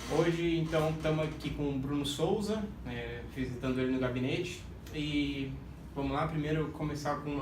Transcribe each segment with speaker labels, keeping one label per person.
Speaker 1: Hoje, então, estamos aqui com o Bruno Souza, visitando ele no gabinete. E vamos lá, primeiro começar com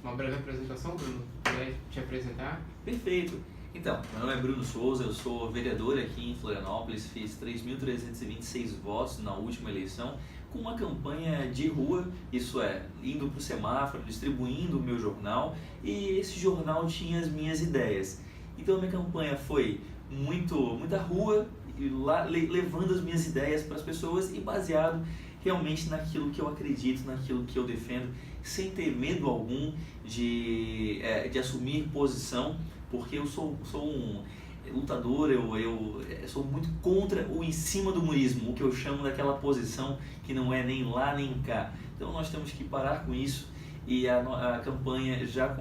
Speaker 1: uma breve apresentação, Bruno. Quer te apresentar?
Speaker 2: Perfeito. Então, meu nome é Bruno Souza, eu sou vereador aqui em Florianópolis, fiz 3.326 votos na última eleição, com uma campanha de rua, isso é, indo para o semáforo, distribuindo o meu jornal, e esse jornal tinha as minhas ideias. Então a minha campanha foi muita rua, e lá, levando as minhas ideias para as pessoas e baseado realmente naquilo que eu acredito, naquilo que eu defendo, sem ter medo algum de assumir posição, porque eu sou um lutador, eu sou muito contra o em cima do murismo, o que eu chamo daquela posição que não é nem lá nem cá. Então nós temos que parar com isso e a campanha já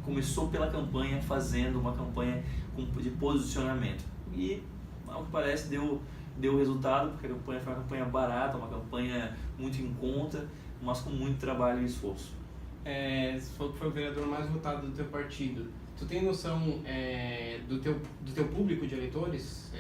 Speaker 2: começou pela campanha, fazendo uma campanha de posicionamento. E ao que parece deu resultado, porque a campanha foi uma campanha barata, uma campanha muito em conta, mas com muito trabalho e esforço.
Speaker 1: Você falou que foi o vereador mais votado do teu partido. Tu tem noção do teu público de eleitores?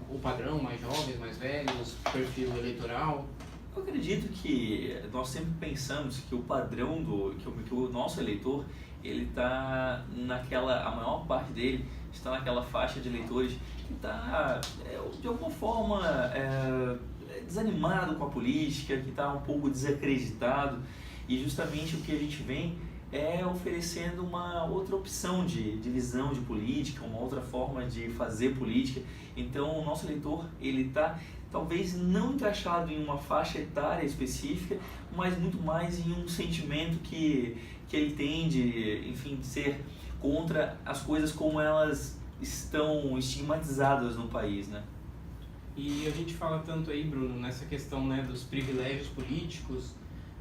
Speaker 1: O padrão, mais jovens, mais velhos, perfil eleitoral?
Speaker 2: Eu acredito que nós sempre pensamos que o padrão que o nosso eleitor, ele está a maior parte dele está naquela faixa de eleitores que está de alguma forma desanimado com a política, que está um pouco desacreditado, e justamente o que a gente vem é oferecendo uma outra opção de visão de política, uma outra forma de fazer política. Então o nosso eleitor, ele está talvez não encaixado em uma faixa etária específica, mas muito mais em um sentimento que ele tem de ser contra as coisas como elas estão estigmatizadas no país, né?
Speaker 1: E a gente fala tanto aí, Bruno, nessa questão, né, dos privilégios políticos,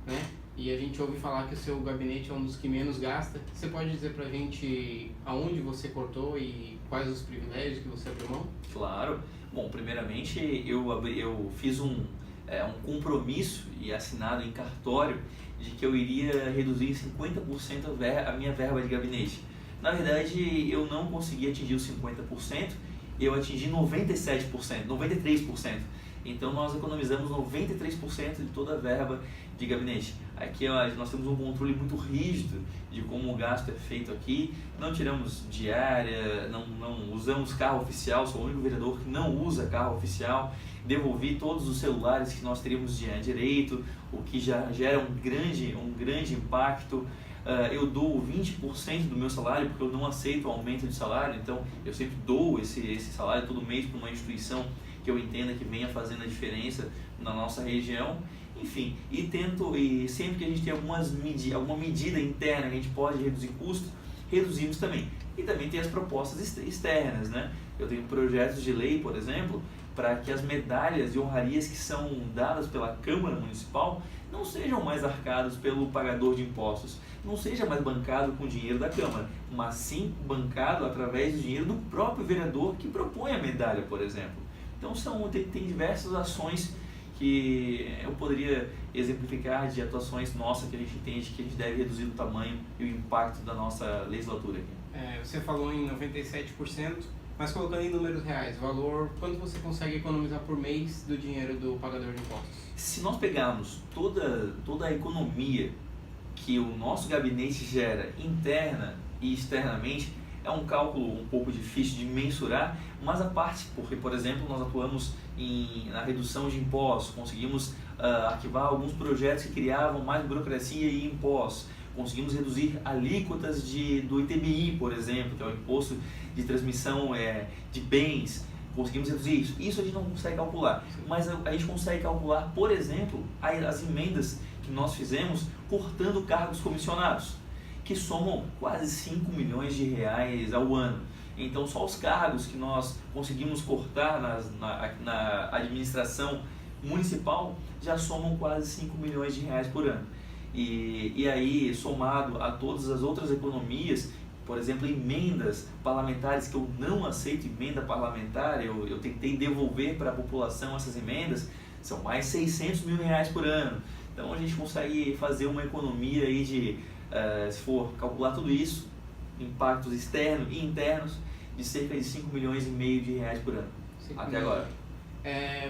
Speaker 1: né? E a gente ouve falar que o seu gabinete é um dos que menos gasta. Você pode dizer pra gente aonde você cortou e quais os privilégios que você abriu mão?
Speaker 2: Claro. Bom, primeiramente eu fiz um compromisso e assinado em cartório de que eu iria reduzir em 50% a minha verba de gabinete. Na verdade, eu não consegui atingir os 50%, eu atingi 97%, 93%. Então nós economizamos 93% de toda a verba de gabinete. Aqui nós temos um controle muito rígido de como o gasto é feito aqui. Não tiramos diária, não usamos carro oficial, sou o único vereador que não usa carro oficial. Devolvi todos os celulares que nós teríamos direito, o que já gera um grande impacto. Eu dou 20% do meu salário, porque eu não aceito o aumento de salário, então eu sempre dou esse salário todo mês para uma instituição que eu entenda que venha fazendo a diferença na nossa região. Enfim, e sempre que a gente tem alguma medida interna que a gente pode reduzir custos, reduzimos também. E também tem as propostas externas, né? Eu tenho projetos de lei, por exemplo, para que as medalhas e honrarias que são dadas pela Câmara Municipal não sejam mais arcadas pelo pagador de impostos, não seja mais bancado com o dinheiro da Câmara, mas sim bancado através do dinheiro do próprio vereador que propõe a medalha, por exemplo. Então tem diversas ações que eu poderia exemplificar de atuações nossas que a gente entende que a gente deve reduzir o tamanho e o impacto da nossa legislatura aqui.
Speaker 1: Você falou em 97%, mas colocando em números reais, valor, quanto você consegue economizar por mês do dinheiro do pagador de impostos?
Speaker 2: Se nós pegarmos toda a economia que o nosso gabinete gera interna e externamente, é um cálculo um pouco difícil de mensurar, mas a parte, porque, por exemplo, nós atuamos na redução de impostos, conseguimos arquivar alguns projetos que criavam mais burocracia e impostos, conseguimos reduzir alíquotas do ITBI, por exemplo, que é o Imposto de Transmissão de Bens, conseguimos reduzir isso. Isso a gente não consegue calcular, mas a gente consegue calcular, por exemplo, as emendas que nós fizemos cortando cargos comissionados, que somam quase 5 milhões de reais ao ano. Então só os cargos que nós conseguimos cortar na administração municipal já somam quase 5 milhões de reais por ano. E aí, somado a todas as outras economias, por exemplo, emendas parlamentares, que eu não aceito emenda parlamentar, eu tentei devolver para a população essas emendas, são mais 600 mil reais por ano. Então a gente consegue fazer uma economia aí de, se for calcular tudo isso, impactos externos e internos, de cerca de 5 milhões e meio de reais por ano. Até agora.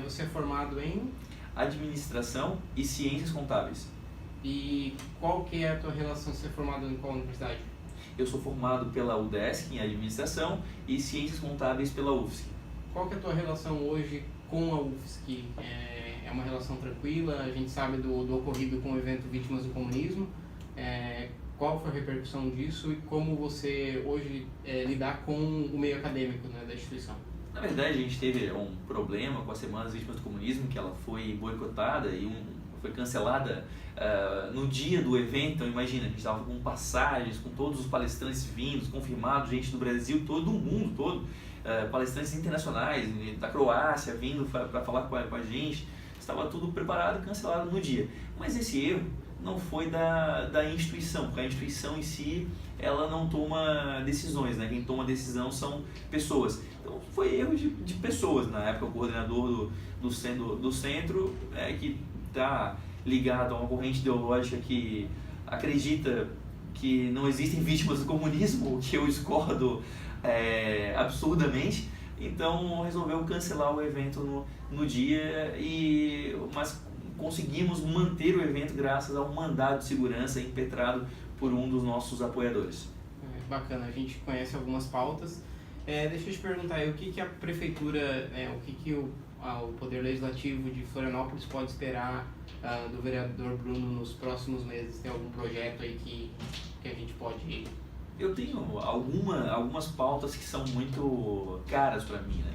Speaker 1: Você é formado em?
Speaker 2: Administração e Ciências Contábeis.
Speaker 1: E qual que é a tua relação? Você é formado em qual universidade?
Speaker 2: Eu sou formado pela UDESC em Administração e Ciências Contábeis pela UFSC.
Speaker 1: Qual que é a tua relação hoje com a UFSC? É uma relação tranquila? A gente sabe do ocorrido com o evento Vítimas do Comunismo. Qual foi a repercussão disso e como você hoje lidar com o meio acadêmico, né, da instituição?
Speaker 2: Na verdade, a gente teve um problema com a Semana das Vítimas do Comunismo, que ela foi boicotada e foi cancelada no dia do evento. Então, imagina, a gente estava com passagens, com todos os palestrantes vindos, confirmados, gente do Brasil, todo mundo, palestrantes internacionais, da Croácia vindo para falar com a gente. Estava tudo preparado e cancelado no dia. Mas esse erro não foi da instituição, porque a instituição em si, ela não toma decisões, né? Quem toma decisão são pessoas. Então foi erro de pessoas. Na época, o coordenador do centro que está ligado a uma corrente ideológica que acredita que não existem vítimas do comunismo, o que eu discordo absurdamente. Então resolveu cancelar o evento no dia, mas conseguimos manter o evento graças ao mandado de segurança impetrado por um dos nossos apoiadores.
Speaker 1: Bacana, a gente conhece algumas pautas. Deixa eu te perguntar aí, o que a prefeitura, o Poder Legislativo de Florianópolis pode esperar do vereador Bruno nos próximos meses? Tem algum projeto aí que a gente pode...
Speaker 2: Eu tenho algumas pautas que são muito caras para mim, né?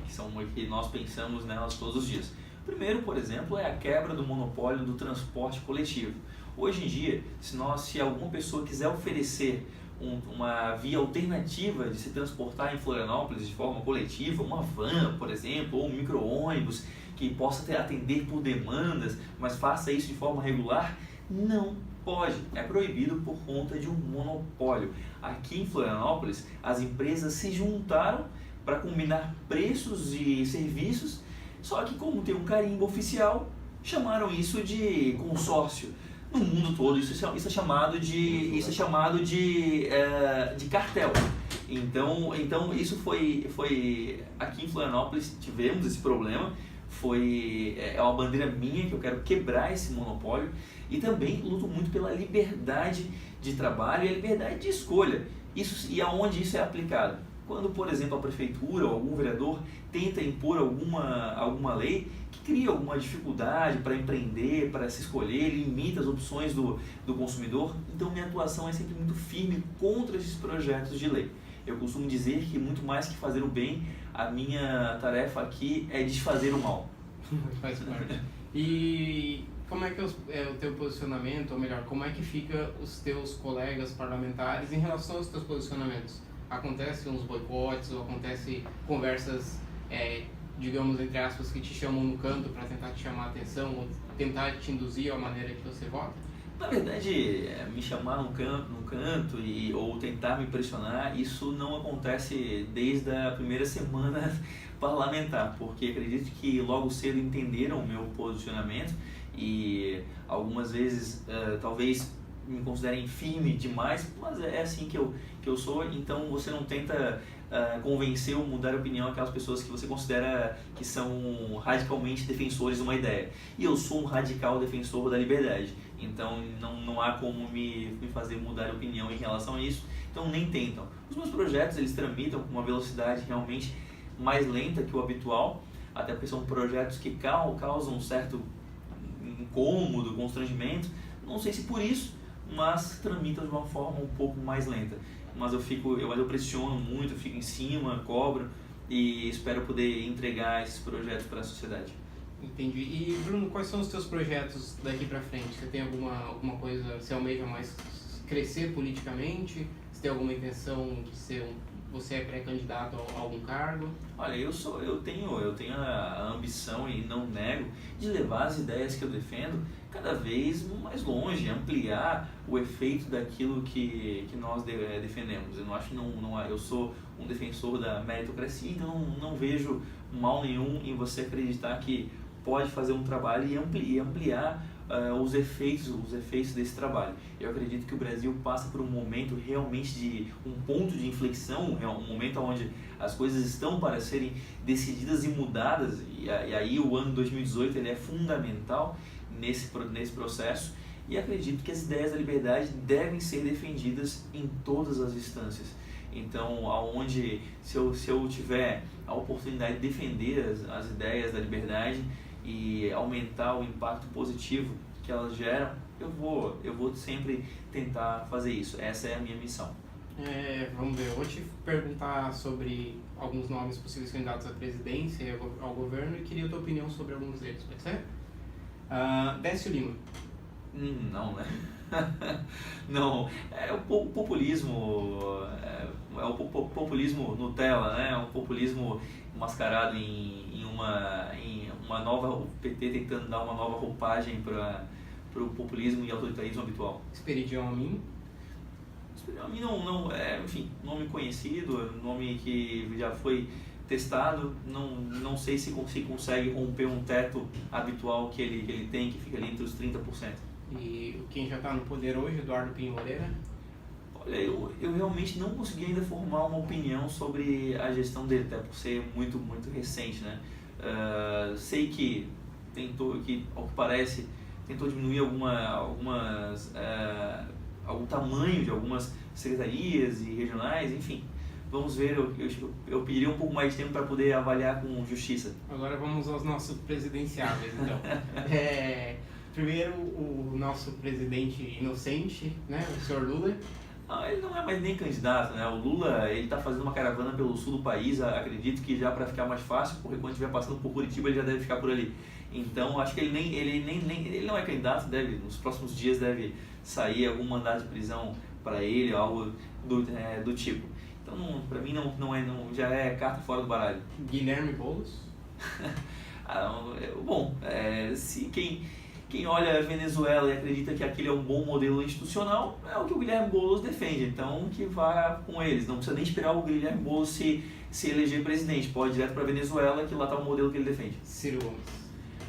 Speaker 2: Que nós pensamos nelas todos os dias. Primeiro, por exemplo, é a quebra do monopólio do transporte coletivo. Hoje em dia, se alguma pessoa quiser oferecer uma via alternativa de se transportar em Florianópolis de forma coletiva, uma van, por exemplo, ou um micro-ônibus que possa atender por demandas, mas faça isso de forma regular, não pode. É proibido por conta de um monopólio. Aqui em Florianópolis, as empresas se juntaram para combinar preços e serviços. Só que como tem um carimbo oficial, chamaram isso de consórcio. No mundo todo isso é chamado de cartel. Então isso foi aqui em Florianópolis tivemos esse problema. É uma bandeira minha que eu quero quebrar esse monopólio e também luto muito pela liberdade de trabalho e a liberdade de escolha. E aonde isso é aplicado? Quando, por exemplo, a prefeitura ou algum vereador tenta impor alguma lei que cria alguma dificuldade para empreender, para se escolher, limita as opções do consumidor, então minha atuação é sempre muito firme contra esses projetos de lei. Eu costumo dizer que muito mais que fazer o bem, a minha tarefa aqui é desfazer o mal.
Speaker 1: Faz parte. E como é que é o teu posicionamento, ou melhor, como é que fica os teus colegas parlamentares em relação aos teus posicionamentos? Acontecem uns boicotes ou acontecem conversas, digamos, entre aspas, que te chamam no canto para tentar te chamar a atenção ou tentar te induzir à maneira que você vota?
Speaker 2: Na verdade, me chamar no canto ou tentar me pressionar, isso não acontece desde a primeira semana parlamentar, porque acredito que logo cedo entenderam o meu posicionamento e algumas vezes talvez me considerem firme demais, mas é assim que eu sou. Então você não tenta convencer ou mudar a opinião aquelas pessoas que você considera que são radicalmente defensores de uma ideia. E eu sou um radical defensor da liberdade, então não há como me fazer mudar a opinião em relação a isso, então nem tentam. Os meus projetos eles tramitam com uma velocidade realmente mais lenta que o habitual, até porque são projetos que causam um certo incômodo, constrangimento, não sei se por isso, mas tramitam de uma forma um pouco mais lenta. Mas eu pressiono muito, eu fico em cima, cobro e espero poder entregar esses projetos para a sociedade.
Speaker 1: Entendi. E Bruno, quais são os teus projetos daqui para frente? Você tem alguma coisa, você almeja mais crescer politicamente? Você tem alguma intenção de você é pré-candidato a algum cargo?
Speaker 2: Olha, eu tenho a ambição, e não nego, de levar as ideias que eu defendo cada vez mais longe, ampliar o efeito daquilo que nós defendemos. Eu não acho eu sou um defensor da meritocracia, então não vejo mal nenhum em você acreditar que pode fazer um trabalho e ampliar os efeitos desse trabalho. Eu acredito que o Brasil passa por um momento realmente de um ponto de inflexão, um momento onde as coisas estão para serem decididas e mudadas, e aí o ano 2018 ele é fundamental nesse processo, e acredito que as ideias da liberdade devem ser defendidas em todas as instâncias. Então, se eu tiver a oportunidade de defender as ideias da liberdade e aumentar o impacto positivo que elas geram, eu vou sempre tentar fazer isso. Essa é a minha missão.
Speaker 1: Vamos ver, eu vou te perguntar sobre alguns nomes possíveis candidatos à presidência e ao governo e queria a tua opinião sobre alguns deles, pode ser? Décio Lima.
Speaker 2: Não, né? Não, é o populismo, populismo Nutella, né? É um populismo mascarado em uma nova, o PT tentando dar uma nova roupagem para o populismo e autoritarismo habitual.
Speaker 1: Esperidião Amin.
Speaker 2: Esperidião Amin não enfim, nome conhecido, nome que já foi testado, não sei se consegue romper um teto habitual que ele tem, que fica ali entre os 30%.
Speaker 1: E quem já está no poder hoje, Eduardo Pinho Moreira?
Speaker 2: Olha, eu realmente não consegui ainda formar uma opinião sobre a gestão dele, até por ser muito, muito recente, né? Sei que ao que parece, tentou diminuir algum tamanho de algumas secretarias e regionais, enfim. Vamos ver, eu pediria um pouco mais de tempo para poder avaliar com justiça.
Speaker 1: Agora vamos aos nossos presidenciáveis, então. Primeiro, o nosso presidente inocente, né, o senhor Lula.
Speaker 2: Ele não é mais nem candidato, né? O Lula, ele está fazendo uma caravana pelo sul do país, acredito que já para ficar mais fácil, porque quando estiver passando por Curitiba ele já deve ficar por ali. Então, acho que ele não é candidato, nos próximos dias deve sair algum mandado de prisão para ele, algo do tipo. Então, para mim já é carta fora do baralho.
Speaker 1: Guilherme Boulos?
Speaker 2: Se quem olha a Venezuela e acredita que aquele é um bom modelo institucional, é o que o Guilherme Boulos defende, então que vá com eles. Não precisa nem esperar o Guilherme Boulos se eleger presidente, pode ir direto para a Venezuela, que lá está o modelo que ele defende.
Speaker 1: Ciro Gomes.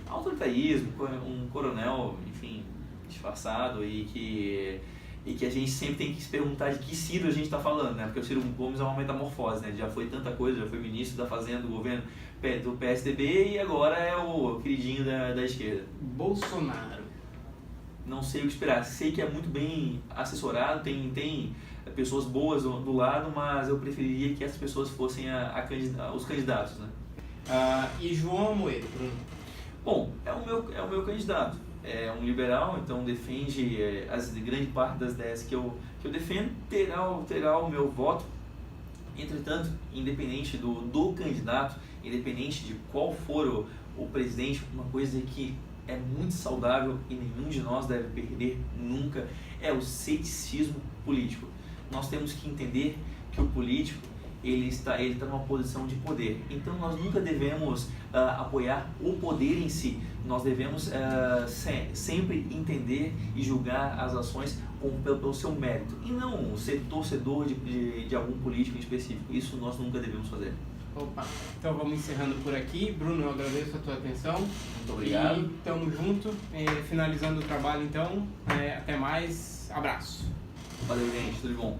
Speaker 2: Autoritarismo, um coronel, enfim, disfarçado e que a gente sempre tem que se perguntar de que Ciro a gente está falando, né? Porque o Ciro Gomes é uma metamorfose, né? Já foi tanta coisa, já foi ministro da Fazenda do governo do PSDB e agora é o queridinho da esquerda.
Speaker 1: Bolsonaro.
Speaker 2: Não sei o que esperar. Sei que é muito bem assessorado, tem pessoas boas do lado, mas eu preferiria que essas pessoas fossem os candidatos, né?
Speaker 1: E João Amoedo, Bruno?
Speaker 2: Bom, é o meu candidato. É um liberal, então defende grande parte das ideias que eu defendo, terá o meu voto. Entretanto, independente do candidato, independente de qual for o presidente, uma coisa que é muito saudável e nenhum de nós deve perder nunca é o ceticismo político. Nós temos que entender que o político ele está numa posição de poder, então nós nunca devemos apoiar o poder em si. Nós devemos sempre entender e julgar as ações pelo seu mérito e não ser torcedor de algum político em específico. Isso nós nunca devemos fazer.
Speaker 1: Opa, então vamos encerrando por aqui. Bruno, eu agradeço a tua atenção.
Speaker 2: Muito obrigado.
Speaker 1: E tamo junto. Finalizando o trabalho então. Até mais. Abraço.
Speaker 2: Valeu, gente. Tudo de bom.